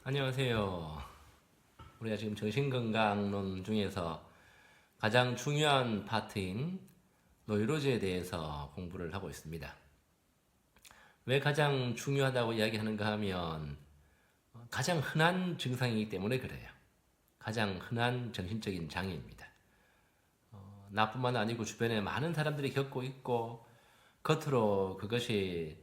안녕하세요. 우리가 지금 정신건강론 중에서 가장 중요한 파트인 노이로즈에 대해서 공부를 하고 있습니다. 왜 가장 중요하다고 이야기하는가 하면 가장 흔한 증상이기 때문에 그래요. 가장 흔한 정신적인 장애입니다. 나뿐만 아니고 주변에 많은 사람들이 겪고 있고 겉으로 그것이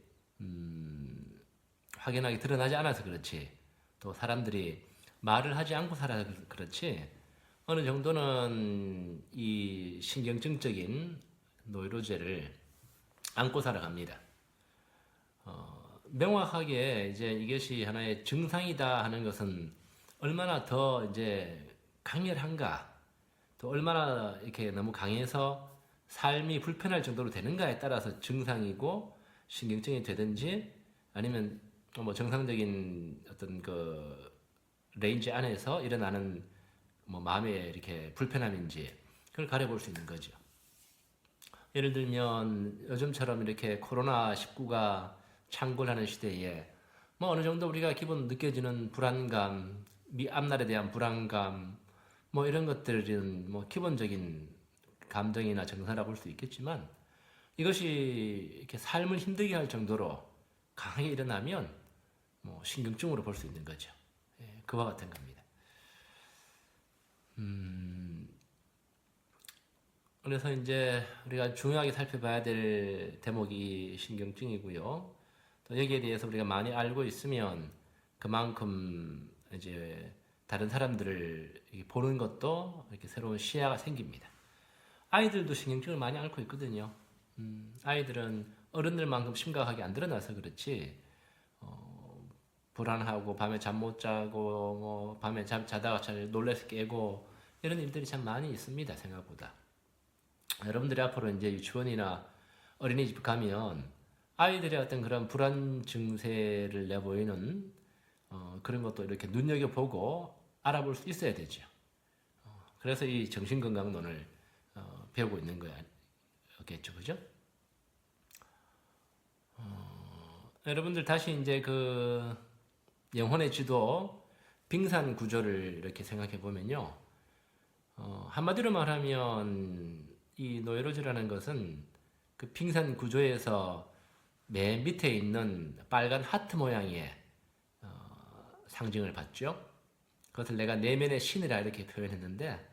확연하게 드러나지 않아서 그렇지, 또 사람들이 말을 하지 않고 살아서 그렇지, 어느 정도는 이 신경증적인 노이로제를 안고 살아갑니다. 명확하게 이제 이것이 하나의 증상이다 하는 것은 얼마나 더 이제 강렬한가, 또 얼마나 이렇게 너무 강해서 삶이 불편할 정도로 되는가에 따라서 증상이고 신경증이 되든지, 아니면 뭐 정상적인 어떤 그 레인지 안에서 일어나는 뭐 마음의 이렇게 불편함인지 그걸 가려볼 수 있는 거죠. 예를 들면 요즘처럼 이렇게 코로나19가 창궐하는 시대에 뭐 어느 정도 우리가 기본 느껴지는 불안감, 앞날에 대한 불안감, 뭐 이런 것들은 뭐 기본적인 감정이나 정서라고 볼 수 있겠지만, 이것이 이렇게 삶을 힘들게 할 정도로 강하게 일어나면 뭐 신경증으로 볼 수 있는 거죠. 예, 그와 같은 겁니다. 그래서 이제 우리가 중요하게 살펴봐야 될 대목이 신경증이고요. 또 여기에 대해서 우리가 많이 알고 있으면 그만큼 이제 다른 사람들을 보는 것도 이렇게 새로운 시야가 생깁니다. 아이들도 신경증을 많이 앓고 있거든요. 아이들은 어른들만큼 심각하게 안 드러나서 그렇지, 불안하고 밤에 잠 못 자고 뭐 밤에 자다가 잘 놀래서 깨고 이런 일들이 참 많이 있습니다, 생각보다. 여러분들이 앞으로 이제 유치원이나 어린이집 가면 아이들의 어떤 그런 불안 증세를 내보이는 그런 것도 이렇게 눈여겨보고 알아볼 수 있어야 되죠. 그래서 이 정신건강론을 배우고 있는 거겠죠, 그죠? 여러분들 다시 이제 그 영혼의 지도 빙산 구조를 이렇게 생각해 보면요, 한마디로 말하면 이 노이로즈라는 것은 그 빙산 구조에서 맨 밑에 있는 빨간 하트 모양의 상징을 받죠. 그것을 내가 내면의 신이라 이렇게 표현했는데,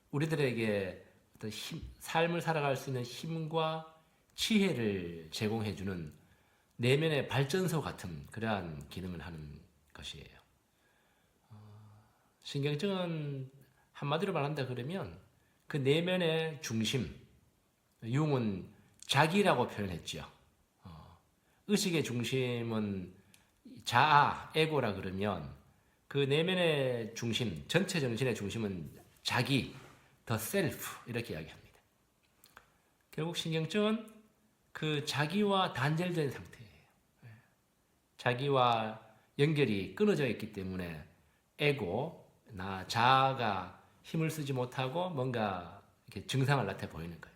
우리들에게 어떤 삶을 살아갈 수 있는 힘과 지혜를 제공해주는 내면의 발전소 같은 그러한 기능을 하는 것이에요. 신경증은 한마디로 말한다 그러면 그 내면의 중심, 융은 자기라고 표현했죠. 의식의 중심은 자아, 에고라 그러면 그 내면의 중심, 전체 정신의 중심은 자기, the self 이렇게 이야기합니다. 결국 신경증은 그 자기와 단절된 상태예요. 자기와 연결이 끊어져 있기 때문에 에고, 나 자아가 힘을 쓰지 못하고 뭔가 이렇게 증상을 나타내 보이는 거예요.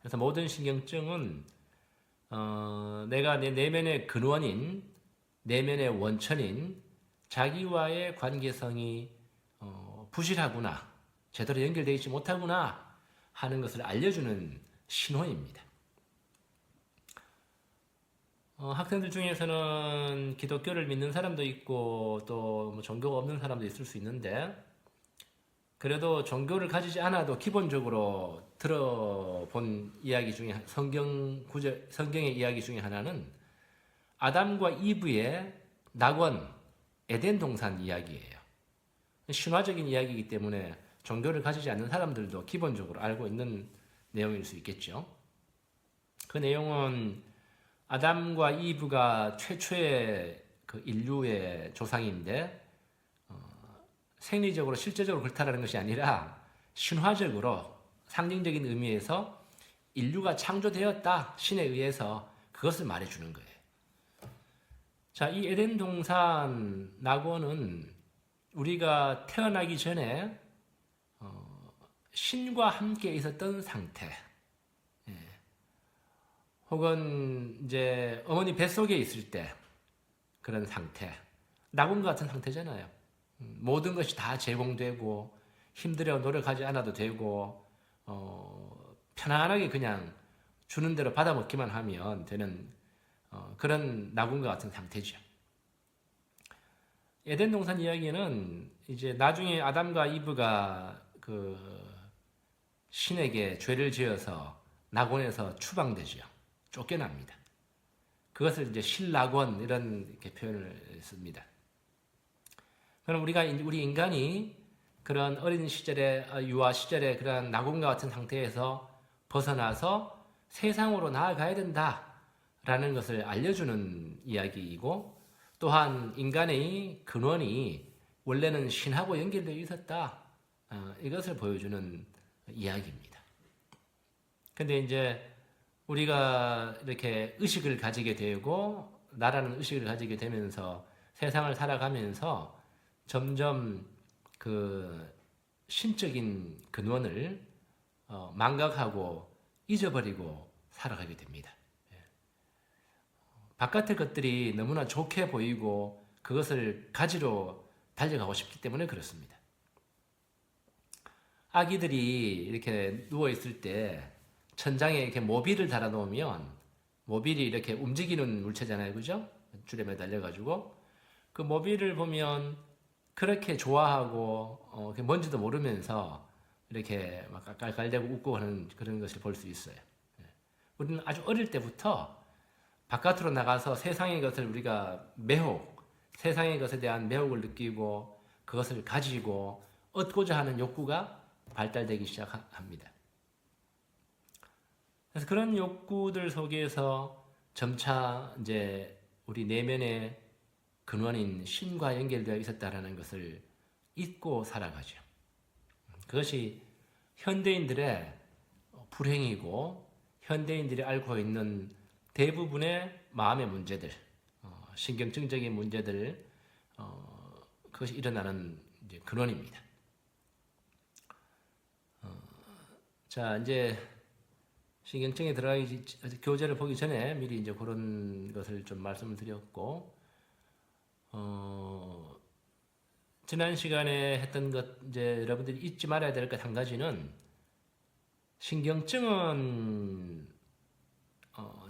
그래서 모든 신경증은 내가 내 내면의 근원인, 내면의 원천인 자기와의 관계성이 부실하구나, 제대로 연결되어 있지 못하구나 하는 것을 알려주는 신호입니다. 학생들 중에서는 기독교를 믿는 사람도 있고 또뭐 종교가 없는 사람도 있을 수 있는데, 그래도 종교를 가지지 않아도 기본적으로 들어본 이야기 중에 성경의 이야기 중에 하나는 아담과 이브의 낙원 에덴 동산 이야기예요. 신화적인 이야기이기 때문에 종교를 가지지 않는 사람들도 기본적으로 알고 있는 내용일 수 있겠죠. 그 내용은 아담과 이브가 최초의 그 인류의 조상인데, 생리적으로 실제적으로 그렇다는 것이 아니라 신화적으로 상징적인 의미에서 인류가 창조되었다, 신에 의해서, 그것을 말해주는 거예요. 자, 이 에덴 동산 낙원은 우리가 태어나기 전에 신과 함께 있었던 상태, 혹은 이제 어머니 뱃속에 있을 때 그런 상태, 낙원과 같은 상태잖아요. 모든 것이 다 제공되고 힘들어 노력하지 않아도 되고 편안하게 그냥 주는 대로 받아먹기만 하면 되는 그런 낙원과 같은 상태죠. 에덴 동산 이야기는 이제 나중에 아담과 이브가 그 신에게 죄를 지어서 낙원에서 추방되죠. 쫓겨납니다. 그것을 이제 실낙원 이런 이렇게 표현을 씁니다. 그럼 우리 인간이 그런 어린 시절에 유아 시절에 그런 낙원과 같은 상태에서 벗어나서 세상으로 나아가야 된다라는 것을 알려주는 이야기이고 또한 인간의 근원이 원래는 신하고 연결되어 있었다 이것을 보여주는 이야기입니다. 근데 이제 우리가 이렇게 의식을 가지게 되고 나라는 의식을 가지게 되면서 세상을 살아가면서 점점 그 신적인 근원을 망각하고 잊어버리고 살아가게 됩니다. 바깥의 것들이 너무나 좋게 보이고 그것을 가지러 달려가고 싶기 때문에 그렇습니다. 아기들이 이렇게 누워 있을 때 천장에 이렇게 모빌을 달아 놓으면 모빌이 이렇게 움직이는 물체잖아요, 그죠? 줄에 매달려가지고 그 모빌을 보면 그렇게 좋아하고 뭔지도 모르면서 이렇게 막 깔깔대고 웃고 하는 그런 것을 볼 수 있어요. 우리는 아주 어릴 때부터 바깥으로 나가서 세상의 것을 우리가 세상의 것에 대한 매혹을 느끼고 그것을 가지고 얻고자 하는 욕구가 발달되기 시작합니다. 그래서 그런 욕구들 속에서 점차 이제 우리 내면의 근원인 신과 연결되어 있었다라는 것을 잊고 살아가죠. 그것이 현대인들의 불행이고 현대인들이 앓고 있는 대부분의 마음의 문제들, 신경증적인 문제들, 그것이 일어나는 이제 근원입니다. 자, 이제 신경증에 들어가기 교재를 보기 전에 미리 이제 그런 것을 좀 말씀을 드렸고, 지난 시간에 했던 것 이제 여러분들이 잊지 말아야 될 것 한 가지는 신경증은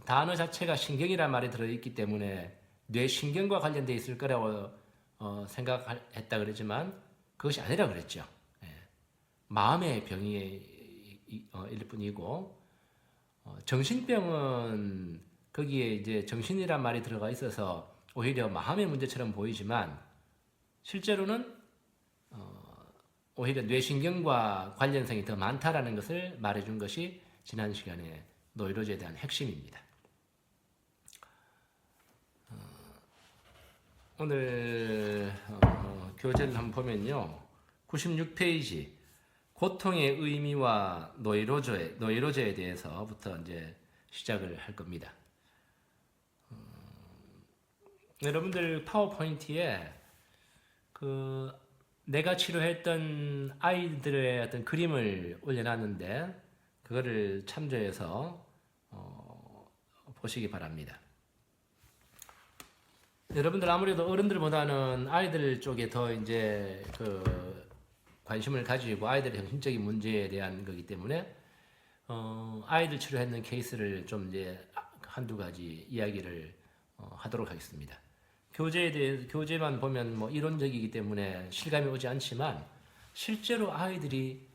단어 자체가 신경이라는 말이 들어있기 때문에 뇌신경과 관련되어 있을 거라고 생각했다 그러지만 그것이 아니라 그랬죠. 마음의 병일 뿐이고 정신병은 거기에 이제 정신이란 말이 들어가 있어서 오히려 마음의 문제처럼 보이지만 실제로는 오히려 뇌신경과 관련성이 더 많다라는 것을 말해준 것이 지난 시간에 노이로제에 대한 핵심입니다. 오늘 교재를 한번 보면요. 96페이지 고통의 의미와 노이로제에 대해서부터 이제 시작을 할 겁니다. 여러분들 파워포인트에 내가 치료했던 아이들의 어떤 그림을 올려놨는데 그거를 참조해서 보시기 바랍니다. 여러분들 아무래도 어른들보다는 아이들 쪽에 더 이제 관심을 가지고 아이들의 정신적인 문제에 대한 거기 때문에 아이들 치료했는 케이스를 좀 이제 한두 가지 이야기를 하도록 하겠습니다. 교재만 보면 뭐 이론적이기 때문에 실감이 오지 않지만 실제로 아이들이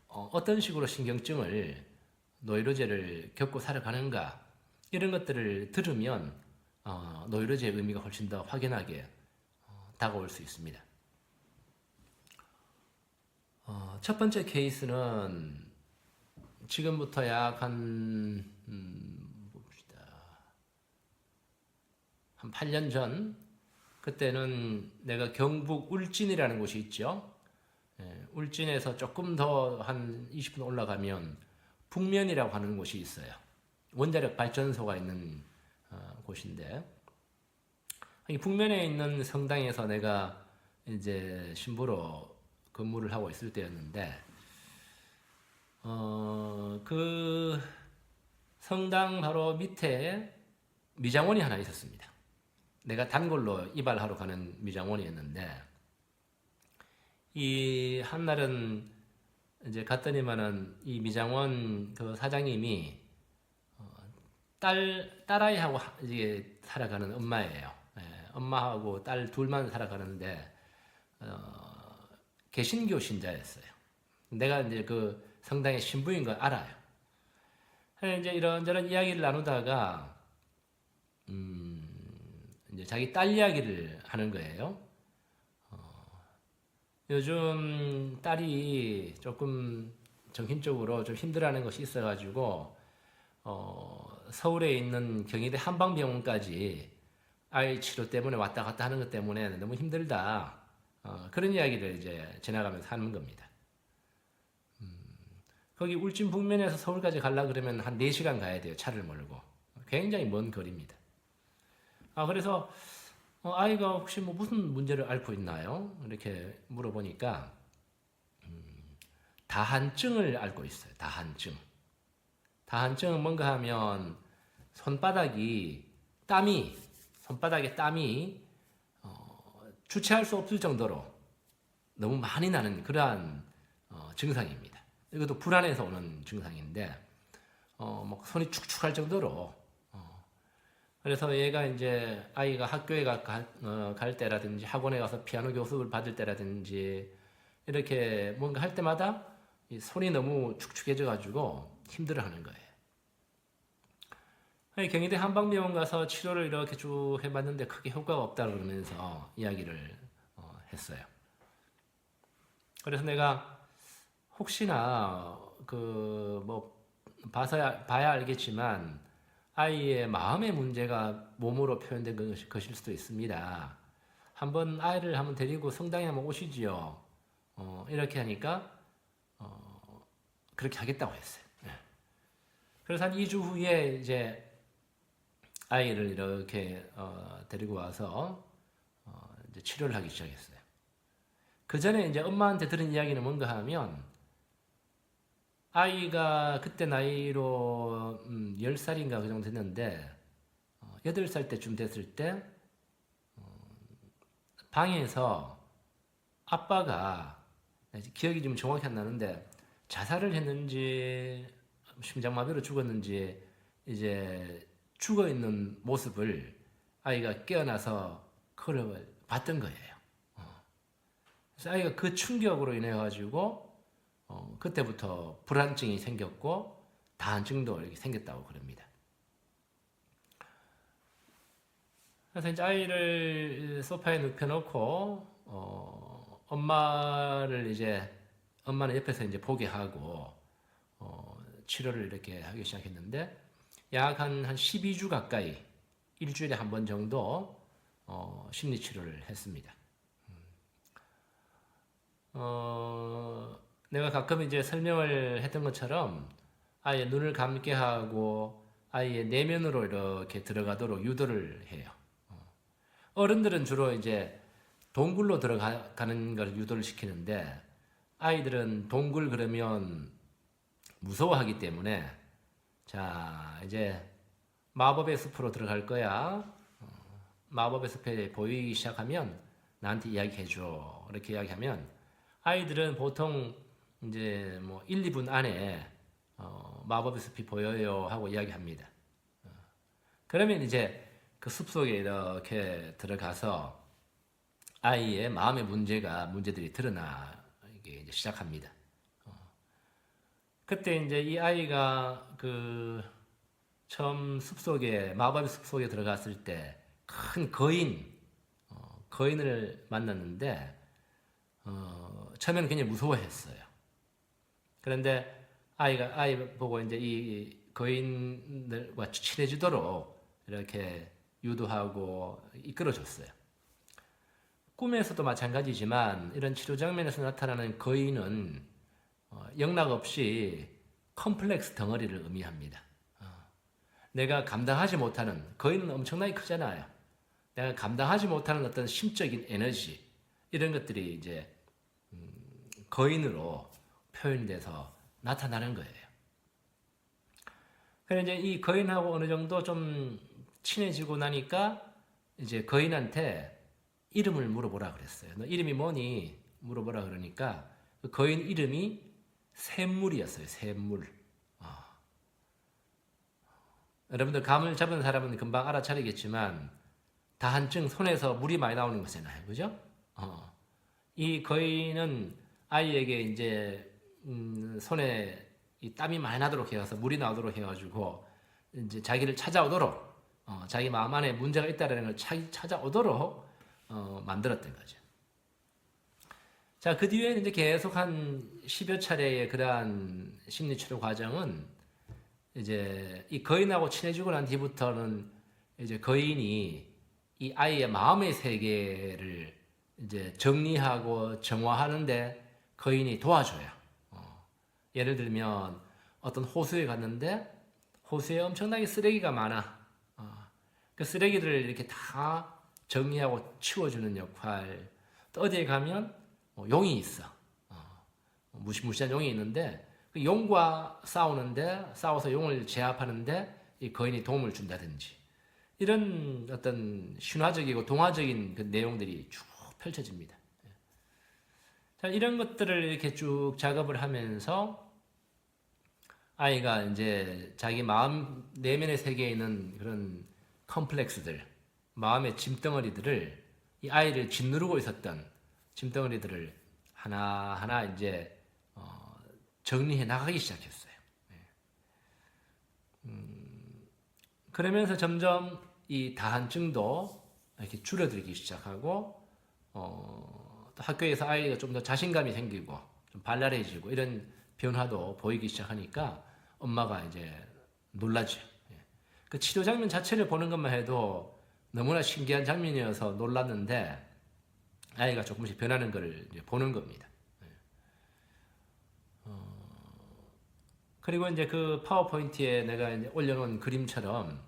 어떤 식으로 신경증을 노이로제를 겪고 살아가는가 이런 것들을 들으면 노이로제의 의미가 훨씬 더 확연하게 다가올 수 있습니다. 첫 번째 케이스는 지금부터 약 한 8년 전 그때는 내가 경북 울진이라는 곳이 있죠. 울진에서 조금 더 한 20분 올라가면 북면이라고 하는 곳이 있어요. 원자력 발전소가 있는 곳인데 이 북면에 있는 성당에서 내가 이제 신부로 근무를 하고 있을 때였는데 그 성당 바로 밑에 미장원이 하나 있었습니다. 내가 단골로 이발하러 가는 미장원이었는데 이 한날은 이제 갔더니만은 이 미장원 그 사장님이 딸아이하고 이제 살아가는 엄마예요. 예, 엄마하고 딸 둘만 살아가는데 개신교 신자였어요. 내가 이제 그 성당의 신부인 걸 알아요. 이제 이런저런 이야기를 나누다가 이제 자기 딸 이야기를 하는 거예요. 요즘 딸이 조금 정신적으로 좀 힘들어하는 것이 있어가지고 서울에 있는 경희대 한방병원까지 아이 치료 때문에 왔다 갔다 하는 것 때문에 너무 힘들다. 그런 이야기를 이제 지나가면서 하는 겁니다. 거기 울진 북면에서 서울까지 가려고 그러면 한 4시간 가야 돼요. 차를 몰고. 굉장히 먼 거리입니다. 그래서 아이가 혹시 뭐 무슨 문제를 앓고 있나요? 이렇게 물어보니까 다한증을 앓고 있어요. 다한증. 다한증은 뭔가 하면 손바닥에 땀이 주체할 수 없을 정도로 너무 많이 나는 그러한 증상입니다. 이것도 불안해서 오는 증상인데 뭐 손이 축축할 정도로 그래서 얘가 이제 아이가 학교에 갈 때라든지 학원에 가서 피아노 교습을 받을 때라든지 이렇게 뭔가 할 때마다 이 손이 너무 축축해져 가지고 힘들어하는 거예요. 경희대 한방병원 가서 치료를 이렇게 쭉 해봤는데 크게 효과가 없다고 그러면서 이야기를 했어요. 그래서 내가 혹시나 그 뭐 봐야 알겠지만 아이의 마음의 문제가 몸으로 표현된 것일 수도 있습니다. 한번 아이를 한번 데리고 성당에 한번 오시지요. 이렇게 하니까 그렇게 하겠다고 했어요. 예. 그래서 한 2주 후에 이제 아이를 이렇게 데리고 와서 이제 치료를 하기 시작했어요. 그 전에 이제 엄마한테 들은 이야기는 뭔가 하면 아이가 그때 나이로 10살인가 그 정도 됐는데 8살 때쯤 됐을 때 방에서 아빠가 기억이 좀 정확히 안 나는데 자살을 했는지 심장마비로 죽었는지 이제 죽어있는 모습을 아이가 깨어나서 그걸 봤던 거예요. 그래서 아이가 그 충격으로 인해 가지고 그때부터 불안증이 생겼고 다한증도 이렇게 생겼다고 그럽니다. 그래서 이제 아이를 소파에 눕혀놓고 엄마는 옆에서 이제 보게 하고 치료를 이렇게 하기 시작했는데 약 한 12주 가까이 일주일에 한 번 정도 심리 치료를 했습니다. 내가 가끔 이제 설명을 했던 것처럼 아이의 눈을 감게 하고 아이의 내면으로 이렇게 들어가도록 유도를 해요. 어른들은 주로 이제 동굴로 들어가는 걸 유도를 시키는데 아이들은 동굴 그러면 무서워하기 때문에 자 이제 마법의 숲으로 들어갈 거야. 마법의 숲에 보이기 시작하면 나한테 이야기해줘. 이렇게 이야기하면 아이들은 보통 이제 뭐 1, 2분 안에 마법의 숲이 보여요 하고 이야기합니다. 그러면 이제 그 숲속에 이렇게 들어가서 아이의 마음의 문제들이 드러나기 이제 시작합니다. 그때 이제 이 아이가 그 처음 마법의 숲속에 들어갔을 때 큰 거인을 만났는데 처음에는 굉장히 무서워했어요. 그런데 아이 보고 이제 이 거인들과 친해지도록 이렇게 유도하고 이끌어줬어요. 꿈에서도 마찬가지지만 이런 치료 장면에서 나타나는 거인은 영락없이 컴플렉스 덩어리를 의미합니다. 내가 감당하지 못하는 거인은 엄청나게 크잖아요. 내가 감당하지 못하는 어떤 심적인 에너지 이런 것들이 이제 거인으로 표현돼서 나타나는 거예요. 그래서 이제 이 거인하고 어느 정도 좀 친해지고 나니까 이제 거인한테 이름을 물어보라 그랬어요. 너 이름이 뭐니? 물어보라 그러니까 그 거인 이름이 샘물이었어요. 샘물. 여러분들 감을 잡은 사람은 금방 알아차리겠지만 다한증 손에서 물이 많이 나오는 거잖아요. 그죠? 이 거인은 아이에게 이제 손에 이 땀이 많이 나도록 해서 물이 나오도록 해가지고 이제 자기를 찾아오도록 자기 마음 안에 문제가 있다라는 걸 찾아오도록 만들었던 거죠. 자, 그 뒤에 이제 계속 한 10여 차례의 그러한 심리치료 과정은 이제 이 거인하고 친해지고 난 뒤부터는 이제 거인이 이 아이의 마음의 세계를 이제 정리하고 정화하는데 거인이 도와줘요. 예를 들면 어떤 호수에 갔는데 호수에 엄청나게 쓰레기가 많아. 그 쓰레기들을 이렇게 다 정리하고 치워주는 역할. 또 어디에 가면 용이 있어. 무시무시한 용이 있는데 그 용과 싸워서 용을 제압하는데 이 거인이 도움을 준다든지 이런 어떤 신화적이고 동화적인 그 내용들이 쭉 펼쳐집니다. 자, 이런 것들을 이렇게 쭉 작업을 하면서 아이가 이제 자기 마음 내면의 세계에 있는 그런 컴플렉스들, 마음의 짐덩어리들을 이 아이를 짓누르고 있었던 짐덩어리들을 하나하나 이제 정리해 나가기 시작했어요. 그러면서 점점 이 다한증도 이렇게 줄어들기 시작하고 또 학교에서 아이가 좀 더 자신감이 생기고 좀 발랄해지고 이런 변화도 보이기 시작하니까 엄마가 이제 놀라죠. 그 치료 장면 자체를 보는 것만 해도 너무나 신기한 장면이어서 놀랐는데 아이가 조금씩 변하는 걸 이제 보는 겁니다. 그리고 이제 그 파워포인트에 내가 이제 올려놓은 그림처럼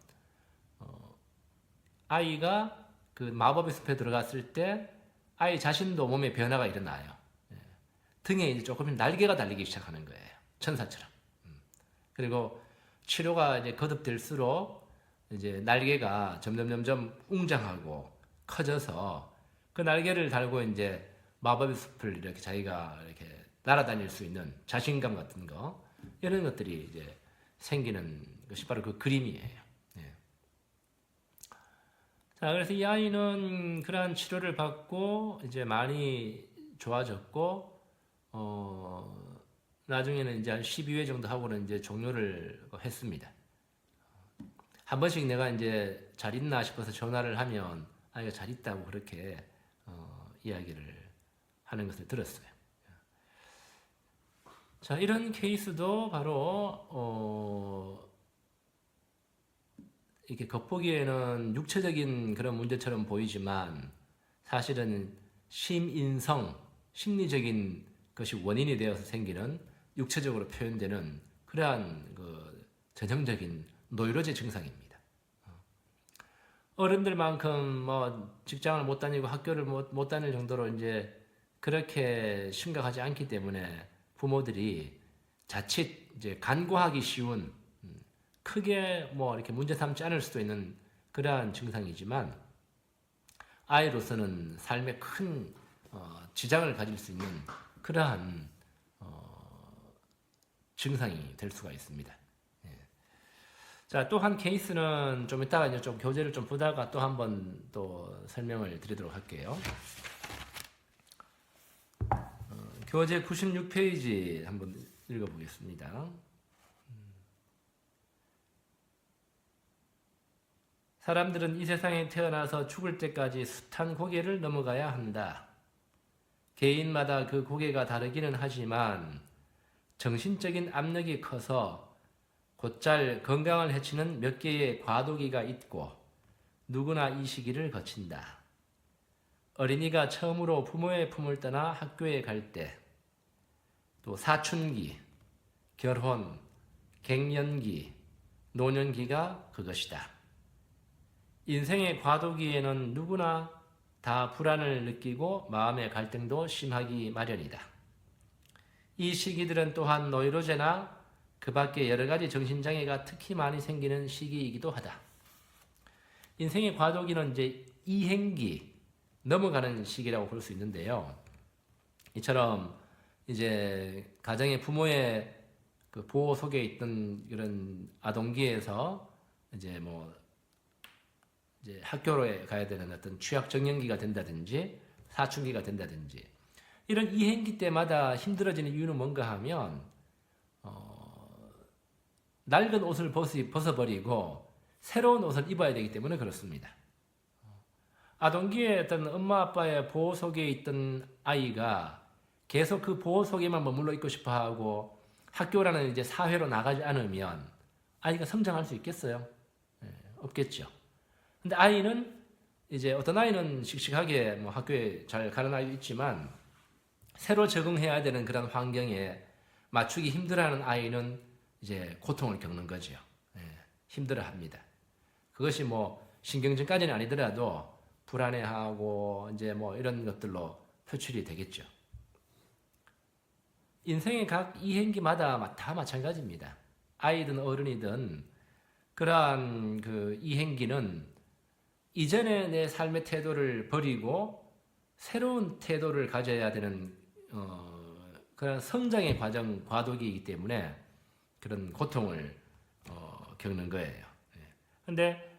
아이가 그 마법의 숲에 들어갔을 때 아이 자신도 몸에 변화가 일어나요. 등에 이제 조금 날개가 달리기 시작하는 거예요. 천사처럼. 그리고 치료가 이제 거듭될수록 이제 날개가 점점 웅장하고 커져서 그 날개를 달고 이제 마법의 숲을 이렇게 자기가 이렇게 날아다닐 수 있는 자신감 같은 거 이런 것들이 이제 생기는 것이 바로 그 그림이에요. 자, 그래서 이 아이는 그러한 치료를 받고 이제 많이 좋아졌고 나중에는 이제 한 12회 정도 하고는 이제 종료를 했습니다. 한 번씩 내가 이제 잘 있나 싶어서 전화를 하면 아이가 잘 있다고 그렇게 이야기를 하는 것을 들었어요. 자, 이런 케이스도 바로 이렇게 겉보기에는 육체적인 그런 문제처럼 보이지만 사실은 심인성, 심리적인 것이 원인이 되어서 생기는 육체적으로 표현되는 그러한 그 전형적인 노이로제 증상입니다. 어른들만큼 뭐 직장을 못 다니고 학교를 못 다닐 정도로 이제 그렇게 심각하지 않기 때문에 부모들이 자칫 이제 간과하기 쉬운 크게 뭐 이렇게 문제 삼지 않을 수도 있는 그러한 증상이지만 아이로서는 삶에 큰 지장을 가질 수 있는 그러한 증상이 될 수가 있습니다. 자, 또 한 케이스는 좀 이따가 이제 좀 교재를 좀 보다가 또 한번 또 설명을 드리도록 할게요. 교재 96페이지 한번 읽어보겠습니다. 사람들은 이 세상에 태어나서 죽을 때까지 숱한 고개를 넘어가야 한다. 개인마다 그 고개가 다르기는 하지만 정신적인 압력이 커서 곧잘 건강을 해치는 몇 개의 과도기가 있고 누구나 이 시기를 거친다. 어린이가 처음으로 부모의 품을 떠나 학교에 갈 때, 또 사춘기, 결혼, 갱년기, 노년기가 그것이다. 인생의 과도기에는 누구나 다 불안을 느끼고 마음의 갈등도 심하기 마련이다. 이 시기들은 또한 노이로제나 그 밖에 여러 가지 정신장애가 특히 많이 생기는 시기이기도 하다. 인생의 과도기는 이제 이행기 넘어가는 시기라고 볼 수 있는데요. 이처럼 이제 가정의 부모의 그 보호 속에 있던 이런 아동기에서 이제 뭐 이제 학교로 가야 되는 어떤 취약 정년기가 된다든지 사춘기가 된다든지 이런 이행기 때마다 힘들어지는 이유는 뭔가 하면 낡은 옷을 벗어버리고 새로운 옷을 입어야 되기 때문에 그렇습니다. 아동기에 어떤 엄마 아빠의 보호 속에 있던 아이가 계속 그 보호 속에만 머물러 있고 싶어 하고 학교라는 이제 사회로 나가지 않으면 아이가 성장할 수 있겠어요? 없겠죠. 근데 아이는 이제 어떤 아이는 씩씩하게 뭐 학교에 잘 가는 아이도 있지만 새로 적응해야 되는 그런 환경에 맞추기 힘들어하는 아이는 이제 고통을 겪는 거죠. 힘들어합니다. 그것이 뭐 신경증까지는 아니더라도 불안해하고 이제 뭐 이런 것들로 표출이 되겠죠. 인생의 각 이행기마다 다 마찬가지입니다. 아이든 어른이든 그러한 그 이행기는 이전의 내 삶의 태도를 버리고 새로운 태도를 가져야 되는 그런 성장의 과정, 과도기이기 때문에 그런 고통을 겪는 거예요. 근데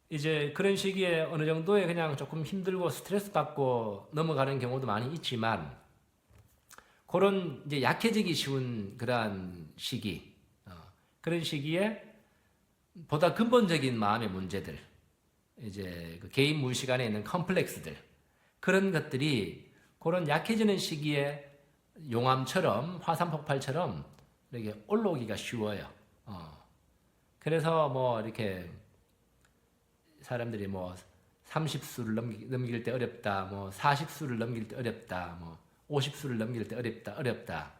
이제 그런 시기에 어느 정도의 그냥 조금 힘들고 스트레스 받고 넘어가는 경우도 많이 있지만 그런 이제 약해지기 쉬운 그러한 시기, 그런 시기에 보다 근본적인 마음의 문제들, 이제 그 개인 무의식 안에 있는 컴플렉스들, 그런 것들이 그런 약해지는 시기에 용암처럼 화산 폭발처럼 이렇게 올라오기가 쉬워요. 그래서 뭐 이렇게 사람들이 뭐 30수를 넘길 때 어렵다, 뭐 40수를 넘길 때 어렵다, 뭐 50수를 넘길 때 어렵다,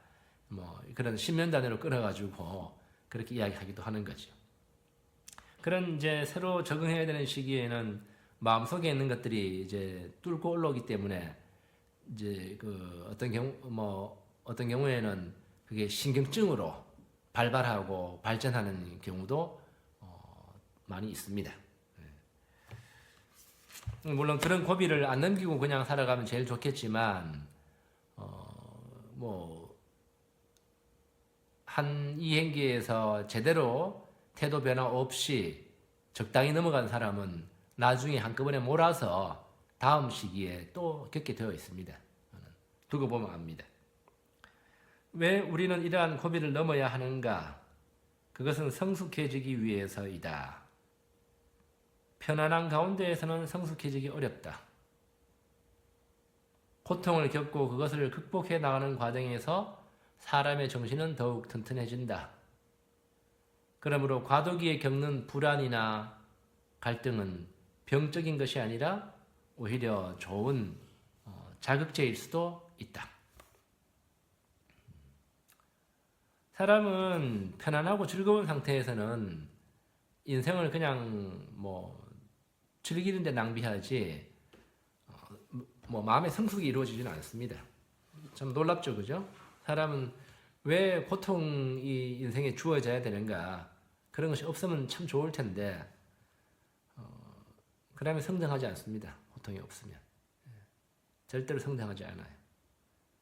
뭐 그런 10년 단위로 끊어가지고 그렇게 이야기하기도 하는 거죠. 그런 이제 새로 적응해야 되는 시기에는 마음속에 있는 것들이 이제 뚫고 올라오기 때문에 이제 그 어떤 경우에는 그게 신경증으로 발발하고 발전하는 경우도 많이 있습니다. 물론 그런 고비를 안 넘기고 그냥 살아가면 제일 좋겠지만 한 이행기에서 제대로 태도 변화 없이 적당히 넘어간 사람은 나중에 한꺼번에 몰아서 다음 시기에 또 겪게 되어 있습니다. 두고 보면 압니다. 왜 우리는 이러한 고비를 넘어야 하는가? 그것은 성숙해지기 위해서이다. 편안한 가운데에서는 성숙해지기 어렵다. 고통을 겪고 그것을 극복해 나가는 과정에서 사람의 정신은 더욱 튼튼해진다. 그러므로 과도기에 겪는 불안이나 갈등은 병적인 것이 아니라 오히려 좋은 자극제일 수도 있다. 사람은 편안하고 즐거운 상태에서는 인생을 그냥 뭐 즐기는 데 낭비하지 뭐 마음의 성숙이 이루어지지는 않습니다. 참 놀랍죠, 그죠? 사람은 왜 고통이 인생에 주어져야 되는가? 그런 것이 없으면 참 좋을 텐데 그러면 성장하지 않습니다. 고통이 없으면 절대로 성장하지 않아요.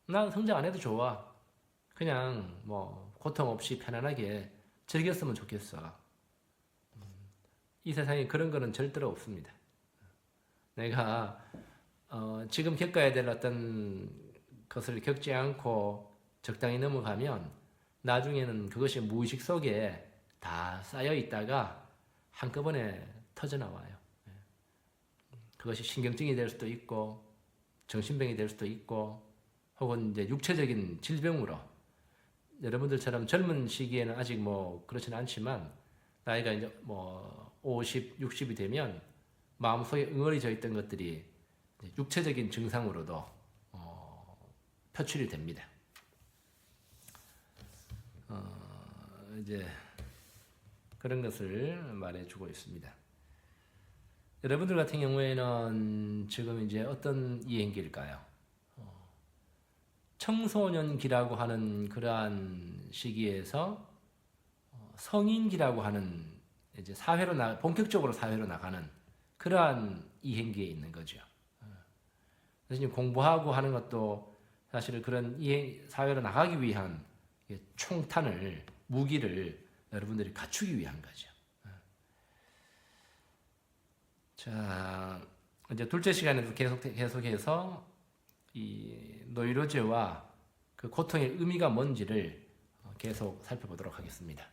난 성장 안 해도 좋아. 그냥 뭐 고통 없이 편안하게 즐겼으면 좋겠어. 이 세상에 그런 거는 절대로 없습니다. 내가 지금 겪어야 될 어떤 것을 겪지 않고 적당히 넘어가면 나중에는 그것이 무의식 속에 다 쌓여 있다가 한꺼번에 터져 나와요. 그것이 신경증이 될 수도 있고 정신병이 될 수도 있고 혹은 이제 육체적인 질병으로 여러분들처럼 젊은 시기에는 아직 뭐 그렇지는 않지만 나이가 이제 뭐 50, 60이 되면 마음속에 응어리져 있던 것들이 육체적인 증상으로도 표출이 됩니다. 이제 그런 것을 말해주고 있습니다. 여러분들 같은 경우에는 지금 이제 어떤 이행기일까요? 청소년기라고 하는 그러한 시기에서 성인기라고 하는 이제 본격적으로 사회로 나가는 그러한 이행기에 있는 거죠. 그래서 지금 공부하고 하는 것도 사실 그런 사회로 나가기 위한 총탄을, 무기를 여러분들이 갖추기 위한 거죠. 자, 이제 둘째 시간에도 계속해서 이 노이로제와 그 고통의 의미가 뭔지를 계속 살펴보도록 하겠습니다.